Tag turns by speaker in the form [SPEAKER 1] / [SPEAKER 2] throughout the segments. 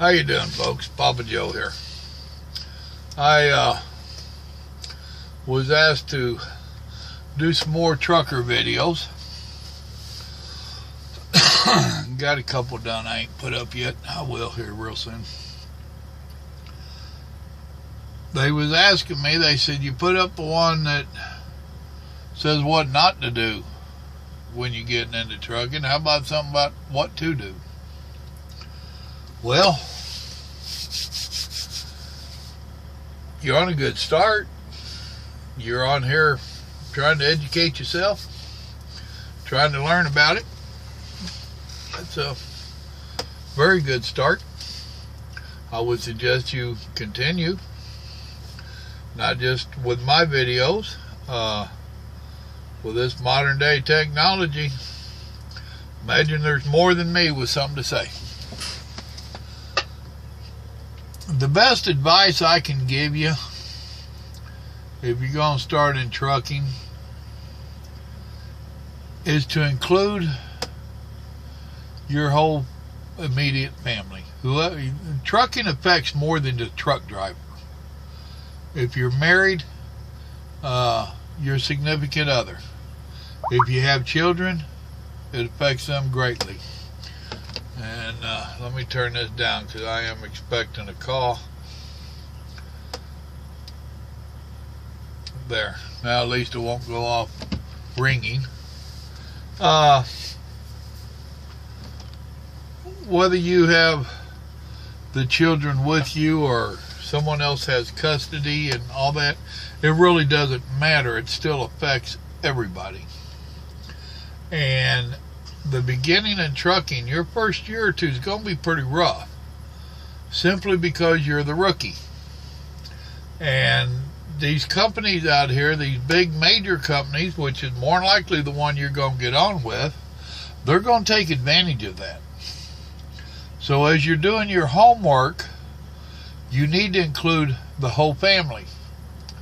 [SPEAKER 1] How you doing, folks? Papa Joe here. I was asked to do some more trucker videos. Got a couple done I ain't put up yet. I will here real soon. They was asking me, they said, you put up the one that says what not to do when you're getting into trucking. How about something about what to do? Well, you're on a good start. You're on here trying to educate yourself, trying to learn about it. That's a very good start. I would suggest you continue, not just with my videos, with this modern day technology. Imagine there's more than me with something to say. The best advice I can give you, if you're going to start in trucking, is to include your whole immediate family. Trucking affects more than the truck driver. If you're married, your significant other. If you have children, it affects them greatly. And let me turn this down because I am expecting a call. There. Now at least it won't go off ringing. Whether you have the children with you or someone else has custody and all that, it really doesn't matter. It still affects everybody. And the beginning in trucking, your first year or two is going to be pretty rough, simply because you're the rookie. And these companies out here, these big major companies, which is more than likely the one you're going to get on with, they're going to take advantage of that. So as you're doing your homework, you need to include the whole family,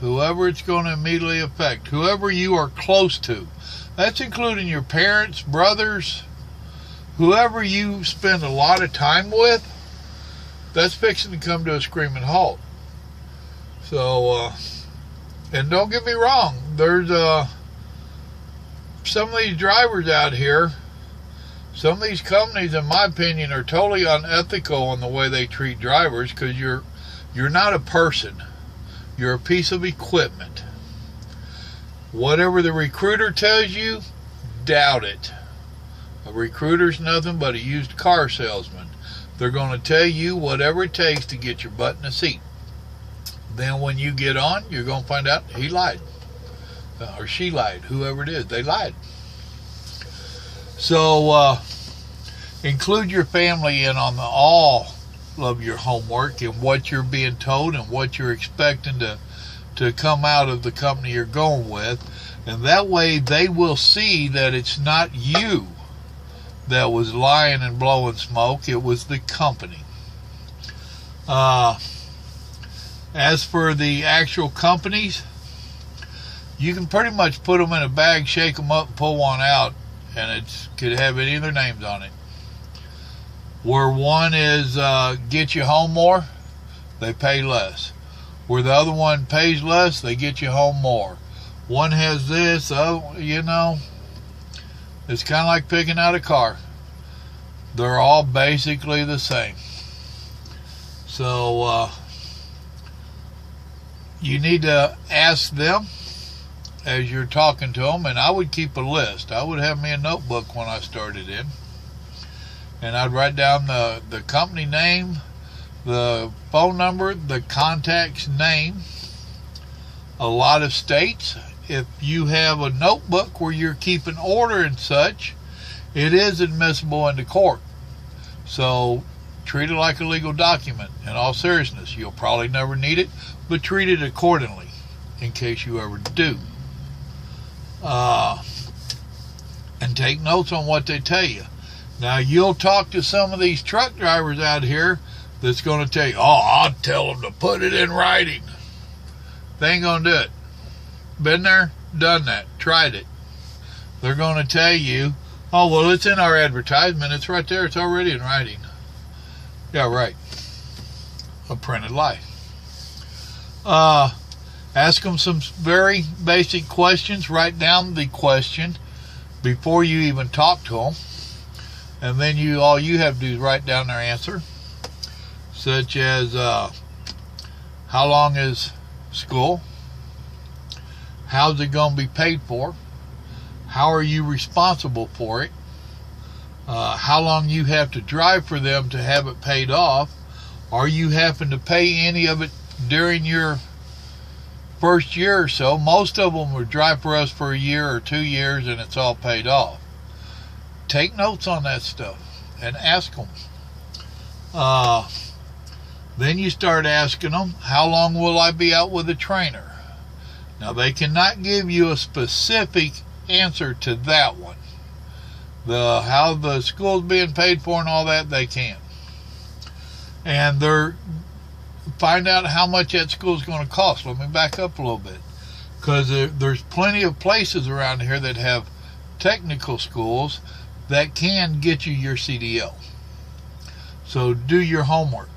[SPEAKER 1] whoever it's going to immediately affect, whoever you are close to. That's including your parents, brothers, whoever you spend a lot of time with. That's fixing to come to a screaming halt. So, and don't get me wrong, there's some of these drivers out here, some of these companies, in my opinion, are totally unethical in the way they treat drivers, because you're not a person. You're a piece of equipment. Whatever the recruiter tells you, doubt it. A recruiter's nothing but a used car salesman. They're going to tell you whatever it takes to get your butt in a seat. Then when you get on, you're going to find out he lied. Or she lied. Whoever it is, they lied. So, include your family in on all of your homework and what you're being told and what you're expecting to come out of the company you're going with. And that way they will see that it's not you that was lying and blowing smoke. It was the company. As for the actual companies, you can pretty much put them in a bag, shake them up, and pull one out, and it could have any of their names on it. Where one is get you home more, they pay less. Where the other one pays less, they get you home more. One has this, you know, it's kind of like picking out a car. They're all basically the same. So, you need to ask them as you're talking to them, and I would keep a list. I would have me a notebook when I started in, and I'd write down the company name, the phone number, the contact's name, a lot of states. If you have a notebook where you're keeping order and such, it is admissible into court. So treat it like a legal document. In all seriousness, you'll probably never need it, but treat it accordingly in case you ever do. And take notes on what they tell you. Now, you'll talk to some of these truck drivers out here that's going to tell you, oh, I'll tell them to put it in writing. They ain't going to do it. Been there, done that, tried it. They're going to tell you, oh, well, it's in our advertisement. It's right there. It's already in writing. Yeah, right. a printed life. Ask them some very basic questions. Write down the question before you even talk to them, and then all you have to do is write down their answer, such as how long is school, how's it going to be paid for, how are you responsible for it, how long you have to drive for them to have it paid off, are you having to pay any of it during your first year or so. Most of them would drive for us for a year or 2 years and it's all paid off. Take notes on that stuff and ask them. Then you start asking them, how long will I be out with a trainer? Now they cannot give you a specific answer to that one. How the school's being paid for and all that, they can't. And find out how much that school's going to cost. Let me back up a little bit, because there's plenty of places around here that have technical schools that can get you your CDL. So do your homework.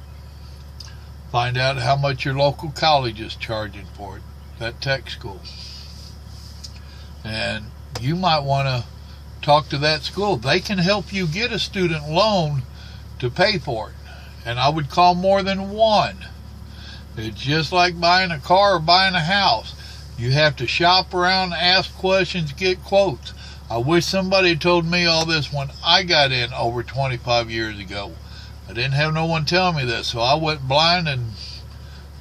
[SPEAKER 1] Find out how much your local college is charging for it, that tech school. And you might want to talk to that school. They can help you get a student loan to pay for it. And I would call more than one. It's just like buying a car or buying a house. You have to shop around, ask questions, get quotes. I wish somebody told me all this when I got in over 25 years ago. I didn't have no one telling me this, so I went blind and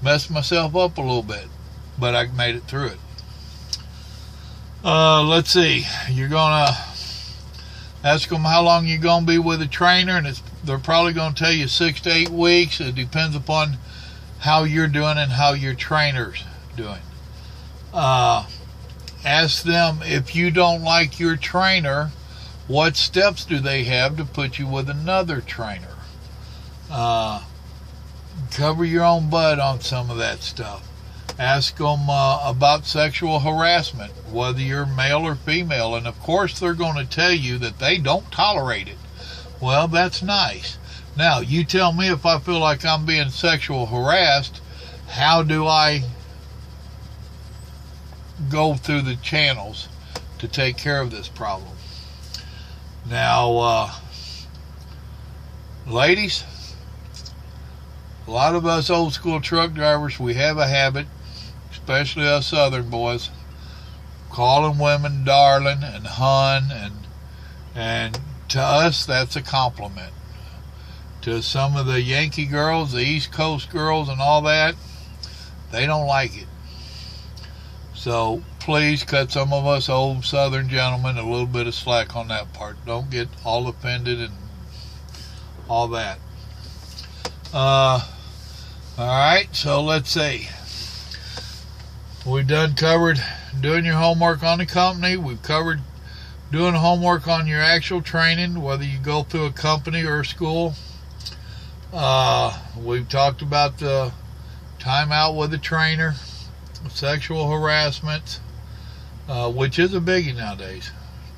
[SPEAKER 1] messed myself up a little bit. But I made it through it. Let's see. You're going to ask them how long you're going to be with a trainer, and they're probably going to tell you 6 to 8 weeks. It depends upon how you're doing and how your trainer's doing. Ask them, if you don't like your trainer, what steps do they have to put you with another trainer? Cover your own butt on some of that stuff. Ask them about sexual harassment, whether you're male or female, and of course they're going to tell you that they don't tolerate it. Well, that's nice. Now, you tell me, if I feel like I'm being sexual harassed, how do I go through the channels to take care of this problem? Now, ladies, a lot of us old school truck drivers, we have a habit, especially us southern boys, calling women darling and hun, and to us that's a compliment. To some of the Yankee girls, the East Coast girls and all that, they don't like it. So please cut some of us old Southern gentlemen a little bit of slack on that part. Don't get all offended and all that. Alright, so let's see. We've covered doing your homework on the company. We've covered doing homework on your actual training, whether you go through a company or a school. We've talked about the time out with a trainer, sexual harassment, which is a biggie nowadays.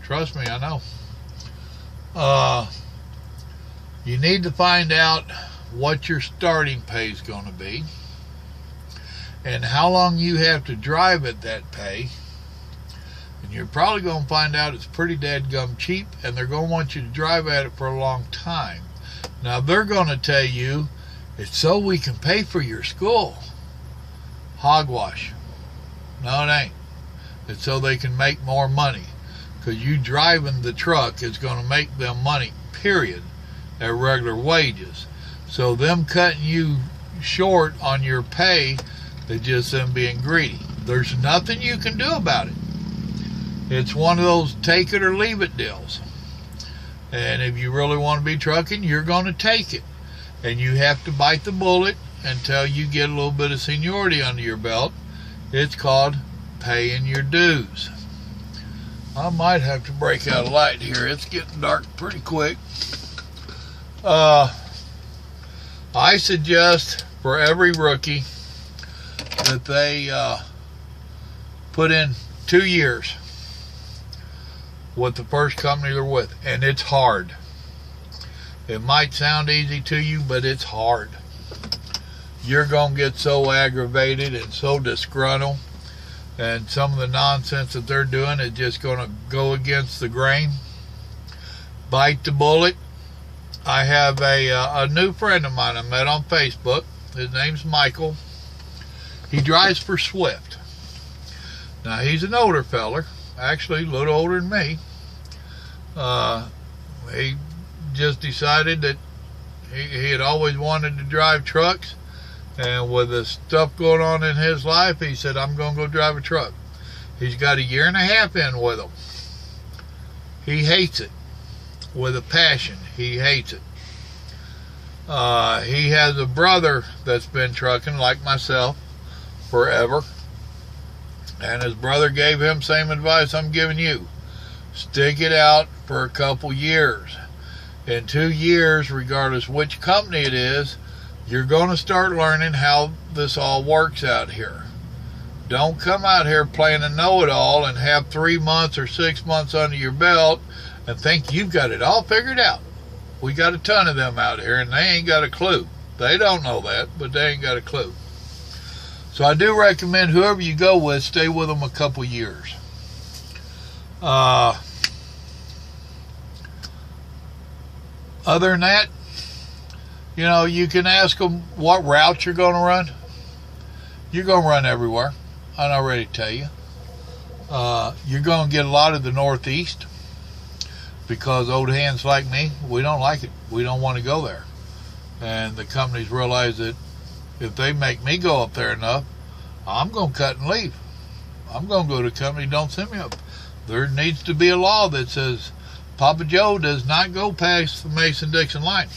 [SPEAKER 1] Trust me, I know. You need to find out what your starting pay is going to be and how long you have to drive at that pay. And you're probably going to find out it's pretty dadgum cheap, and they're going to want you to drive at it for a long time. Now, they're going to tell you it's so we can pay for your school. Hogwash. No, it ain't. It's so they can make more money, because you driving the truck is going to make them money, period, at regular wages. So them cutting you short on your pay is just them being greedy. There's nothing you can do about it. It's one of those take it or leave it deals. And if you really want to be trucking, you're going to take it. And you have to bite the bullet until you get a little bit of seniority under your belt. It's called paying your dues. I might have to break out a light here. It's getting dark pretty quick. I suggest for every rookie that they put in 2 years with the first company they're with, and it's hard. It might sound easy to you, but it's hard. you're going to get so aggravated and so disgruntled, and some of the nonsense that they're doing is just going to go against the grain. Bite the bullet. I have a new friend of mine I met on Facebook. His name's Michael. He drives for Swift. Now, he's an older feller, actually a little older than me. He just decided that he had always wanted to drive trucks, and with the stuff going on in his life, he said, I'm going to go drive a truck. He's got 1.5 years in with him. He hates it with a passion. He hates it. He has a brother that's been trucking like myself forever, and his brother gave him same advice I'm giving you. Stick it out for a couple years. In 2 years, regardless which company it is, you're going to start learning how this all works out here. Don't come out here playing a know-it-all and have 3 months or 6 months under your belt and think you've got it all figured out. We got a ton of them out here, and they ain't got a clue. They don't know that, but they ain't got a clue. So I do recommend whoever you go with, stay with them a couple years. Other than that, you know, you can ask them what route you're going to run. You're going to run everywhere. I can already tell you. You're going to get a lot of the Northeast, because old hands like me, we don't like it. We don't want to go there. And the companies realize that if they make me go up there enough, I'm going to cut and leave. I'm going to go to a company, don't send me up. There needs to be a law that says Papa Joe does not go past the Mason-Dixon line.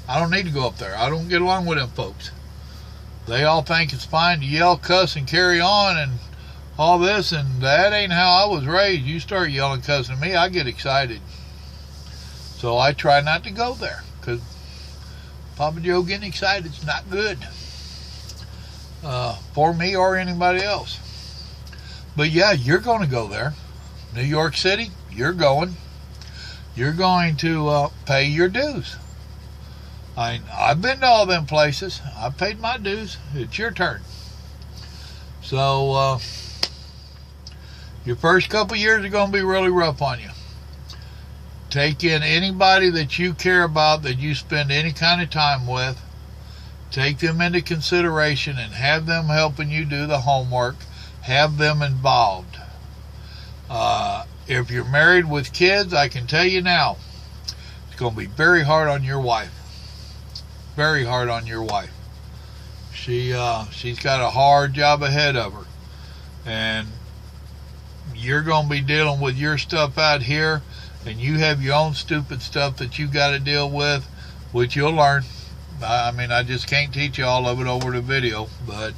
[SPEAKER 1] I don't need to go up there. I don't get along with them folks. They all think it's fine to yell, cuss, and carry on and all this, and that ain't how I was raised. You start yelling, cussing at me, I get excited. So I try not to go there, because Papa Joe getting excited is not good for me or anybody else. But yeah, you're going to go there. New York City, you're going. You're going to pay your dues. I've been to all them places. I paid my dues. It's your turn. So your first couple years are going to be really rough on you. Take in anybody that you care about, that you spend any kind of time with. Take them into consideration and have them helping you do the homework. Have them involved. If you're married with kids, I can tell you now, it's going to be very hard on your wife. Very hard on your wife. She's got a hard job ahead of her. And you're going to be dealing with your stuff out here, and you have your own stupid stuff that you got to deal with, which you'll learn. I mean, I just can't teach you all of it over the video, but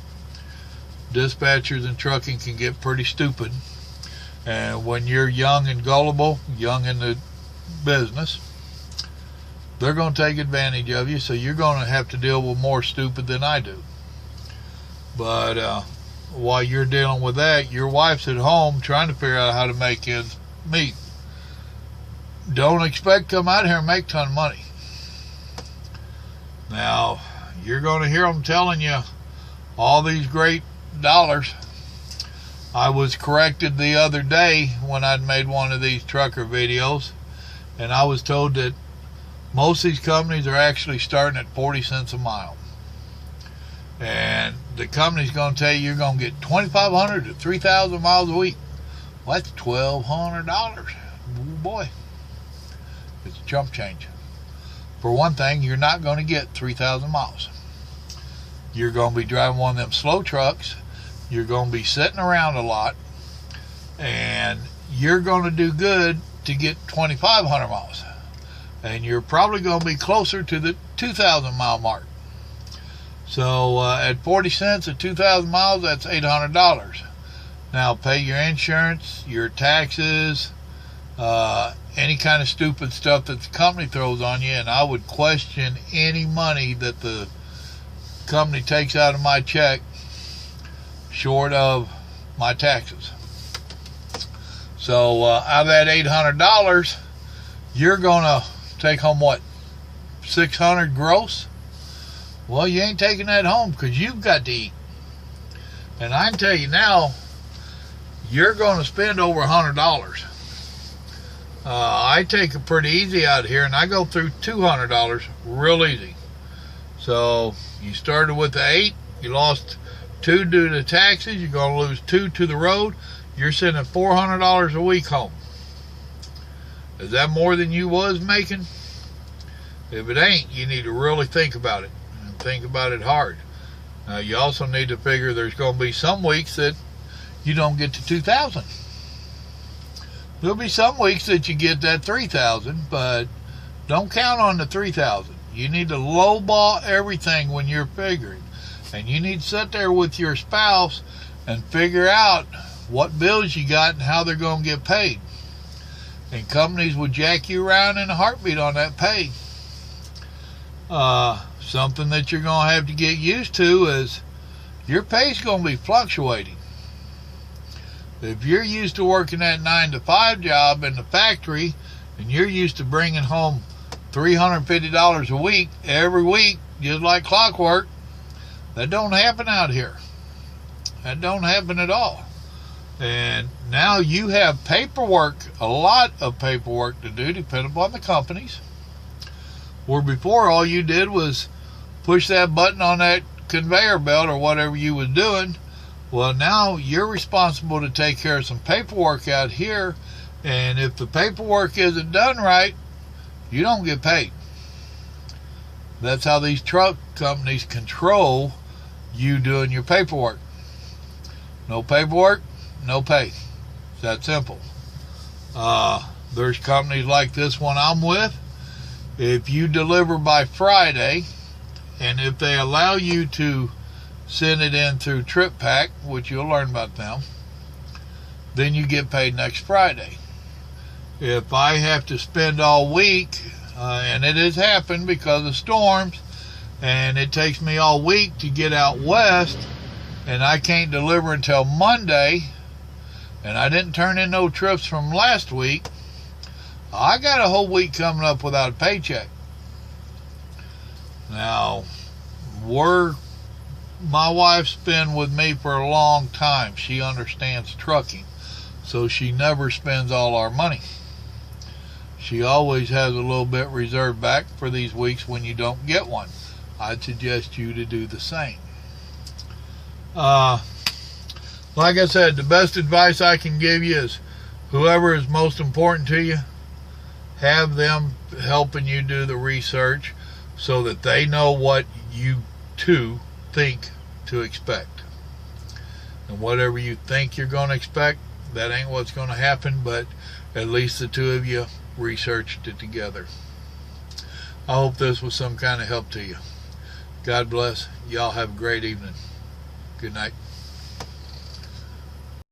[SPEAKER 1] dispatchers and trucking can get pretty stupid. And when you're young and gullible, young in the business, they're going to take advantage of you, so you're going to have to deal with more stupid than I do. But while you're dealing with that, your wife's at home trying to figure out how to make ends meet. Don't expect to come out here and make a ton of money. Now, you're going to hear them telling you all these great dollars. I was corrected the other day when I'd made one of these trucker videos, and I was told that most of these companies are actually starting at 40 cents a mile. And the company's going to tell you you're going to get 2,500 to 3,000 miles a week. Well, that's $1,200. Oh boy, it's a chump change. For one thing, you're not going to get 3,000 miles. You're going to be driving one of them slow trucks. You're going to be sitting around a lot, and you're going to do good to get 2,500 miles. And you're probably going to be closer to the 2,000 mile mark. So at 40 cents at 2,000 miles, that's $800. Now pay your insurance, your taxes, any kind of stupid stuff that the company throws on you, and I would question any money that the company takes out of my check short of my taxes. So out of that $800, you're going to take home what, $600 gross? Well, you ain't taking that home because you've got to eat. And I can tell you now, you're going to spend over $100. I take it pretty easy out here, and I go through $200 real easy. So you started with the 8, you lost 2 due to taxes, you're going to lose 2 to the road. You're sending $400 a week home. Is that more than you was making? If it ain't, you need to really think about it, and think about it hard. You also need to figure there's going to be some weeks that you don't get to 2,000. There'll be some weeks that you get that 3,000, but don't count on the 3,000. You need to lowball everything when you're figuring. And you need to sit there with your spouse and figure out what bills you got and how they're going to get paid. And companies will jack you around in a heartbeat on that pay. Something that you're going to have to get used to is your pay's going to be fluctuating. If you're used to working that 9-to-5 job in the factory and you're used to bringing home $350 a week every week, just like clockwork, that don't happen out here. That don't happen at all. And now you have paperwork, a lot of paperwork to do, depending upon the companies. Where before all you did was push that button on that conveyor belt or whatever you was doing. Well, now you're responsible to take care of some paperwork out here, and if the paperwork isn't done right, you don't get paid. That's how these truck companies control you doing your paperwork. No paperwork, no pay. It's that simple. There's companies like this one I'm with. If you deliver by Friday, and if they allow you to send it in through TripPack, which you'll learn about them, then you get paid next Friday. If I have to spend all week, and it has happened because of storms, and it takes me all week to get out west, and I can't deliver until Monday, and I didn't turn in no trips from last week, I got a whole week coming up without a paycheck. Now, my wife's been with me for a long time. She understands trucking, so she never spends all our money. She always has a little bit reserved back for these weeks when you don't get one. I'd suggest you to do the same. Like I said, the best advice I can give you is whoever is most important to you, have them helping you do the research so that they know what you too think to expect. And whatever you think you're going to expect, that ain't what's going to happen, but at least the two of you researched it together. I hope this was some kind of help to you. God bless. Y'all have a great evening. Good night.